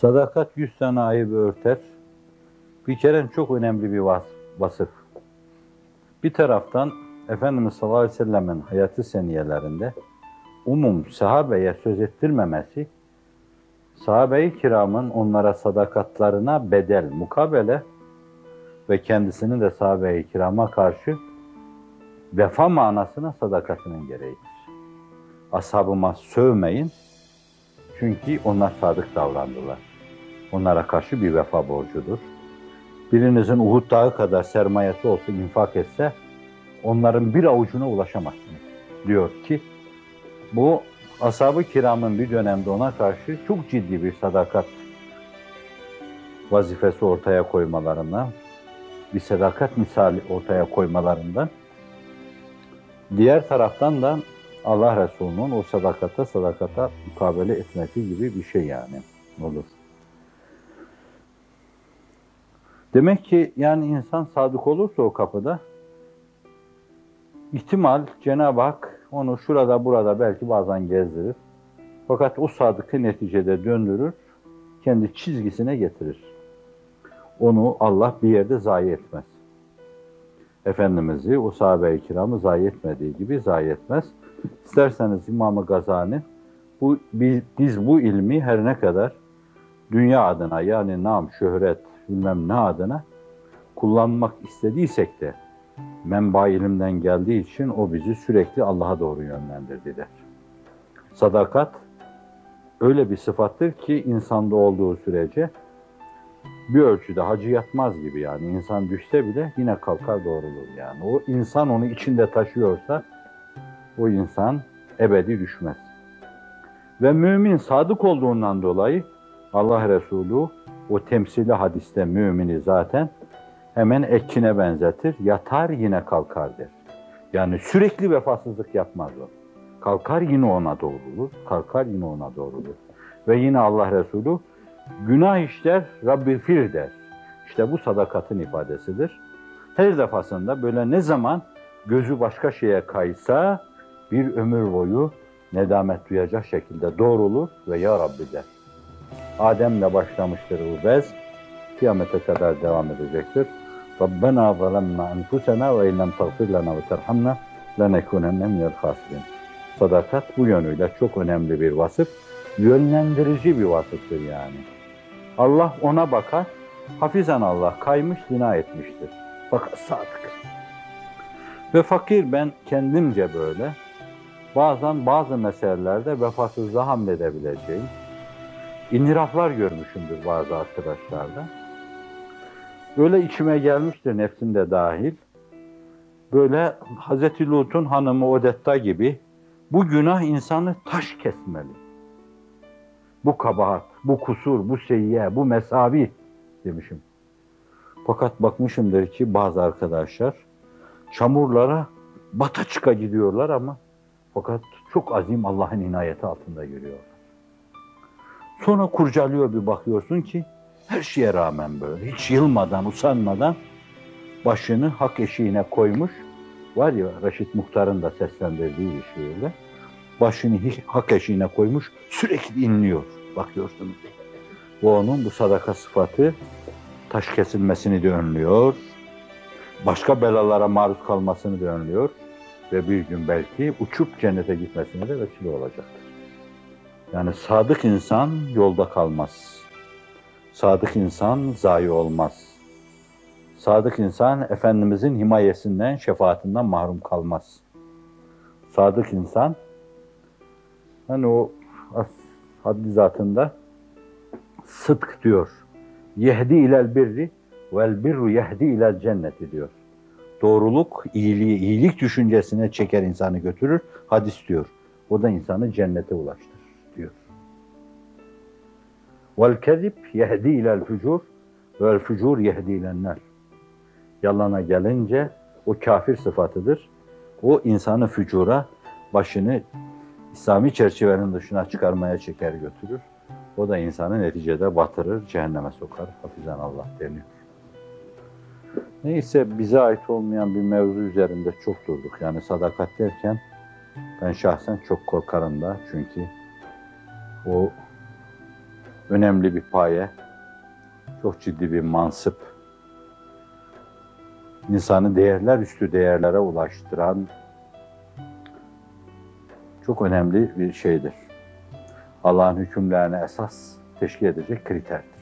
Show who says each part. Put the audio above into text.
Speaker 1: Sadakat 100 tane ayıbı örter. Bir kere çok önemli bir vasıf. Bir taraftan Efendimiz sallallahu aleyhi ve sellem'in hayatı seniyelerinde sahabeye söz ettirmemesi, sahabe-i kiramın onlara sadakatlarına bedel, mukabele ve kendisinin de sahabe-i kirama karşı vefa manasına sadakatinin gereğidir. Ashabıma sövmeyin, çünkü onlar sadık davrandılar. Onlara karşı bir vefa borcudur. Birinizin Uhud dağı kadar sermayesi olsa, infak etse, onların bir avucuna ulaşamazsınız. Diyor ki, bu ashab-ı kiramın bir dönemde ona karşı çok ciddi bir sadakat vazifesi ortaya koymalarından, bir sadakat misali ortaya koymalarından, diğer taraftan da Allah Resulü'nün o sadakata mukabele etmesi gibi bir şey yani olur. Demek ki yani insan sadık olursa o kapıda, ihtimal Cenab-ı Hak onu şurada burada belki bazen gezdirir. Fakat o sadıkı neticede döndürür, kendi çizgisine getirir. Onu Allah bir yerde zayi etmez. Efendimiz'i, o sahabe-i kiramı zayi etmediği gibi zayi etmez. İsterseniz İmam-ı Gazali, biz bu ilmi her ne kadar dünya adına, yani nam, şöhret, bilmem ne adına kullanmak istediysek de menba ilimden geldiği için o bizi sürekli Allah'a doğru yönlendirdi der. Sadakat öyle bir sıfattır ki insanda olduğu sürece bir ölçüde hacı yatmaz gibi, yani insan düşse bile yine kalkar doğrulur yani. O insan onu içinde taşıyorsa o insan ebedi düşmez. Ve mümin sadık olduğundan dolayı Allah Resulü o temsili hadiste mümini zaten hemen ekine benzetir. Yatar yine kalkar der. Yani sürekli vefasızlık yapmaz o. Kalkar yine ona doğrulur. Kalkar yine ona doğrulur. Ve yine Allah Resulü günah işler, Rabbi fir der. İşte bu sadakatın ifadesidir. Her defasında böyle ne zaman gözü başka şeye kaysa bir ömür boyu nedamet duyacak şekilde doğrulur ve Ya Rabbi der. Adem'le başlamıştır bu bez, kıyamete kadar devam edecektir. Rabbena zalemna enfusena ve illem tağfir lana ve terhamna lenekunenne minel hasirin. Sadakat bu yönüyle çok önemli bir vasıf, yönlendirici bir vasıftır yani. Allah ona bakar, hafizan Allah kaymış, zina etmiştir. Fakat sadık. Ve fakir, ben kendimce böyle, bazen bazı meselelerde vefasızlığa hamledebileceğim inhiraflar görmüşümdür bazı arkadaşlarda. Böyle içime gelmiştir, nefsimde dahil. Böyle Hazreti Lut'un hanımı Odetta gibi bu günah insanı taş kesmeli. Bu kabahat, bu kusur, bu seyyiye, bu mesavi demişim. Fakat bakmışımdır ki bazı arkadaşlar çamurlara bata çıka gidiyorlar ama fakat çok azim Allah'ın inayeti altında yürüyorlar. Sonra kurcalıyor, bir bakıyorsun ki her şeye rağmen böyle hiç yılmadan, usanmadan başını hak eşiğine koymuş. Var ya Reşit Muhtar'ın da seslendirdiği bir şiirde. Başını hak eşiğine koymuş, sürekli inliyor. Bakıyorsunuz. Bu onun bu sadaka sıfatı taş kesilmesini de önlüyor. Başka belalara maruz kalmasını da önlüyor. Ve bir gün belki uçup cennete gitmesine de vesile olacaktır. Yani sadık insan yolda kalmaz. Sadık insan zayi olmaz. Sadık insan Efendimizin himayesinden, şefaatinden mahrum kalmaz. Sadık insan, hani o haddi zatında sıdk diyor. Yehdi ilel birri vel birru yehdi ilel cenneti diyor. Doğruluk, iyilik düşüncesine çeker, insanı götürür. Hadis diyor. O da insanı cennete ulaştırır diyor. Vel kezib yehdi ilel fücur vel fücur yehdi ilenler. Yalana gelince o kafir sıfatıdır. O insanı fücura, başını İslami çerçevenin dışına çıkarmaya çeker götürür. O da insanı neticede batırır, cehenneme sokar. Hafizan Allah deniyor. Neyse, bize ait olmayan bir mevzu üzerinde çok durduk. Yani sadakat derken ben şahsen çok korkarım da, çünkü o önemli bir paye, çok ciddi bir mansıp, insanı değerler üstü değerlere ulaştıran çok önemli bir şeydir. Allah'ın hükümlerine esas teşkil edecek kriterdir.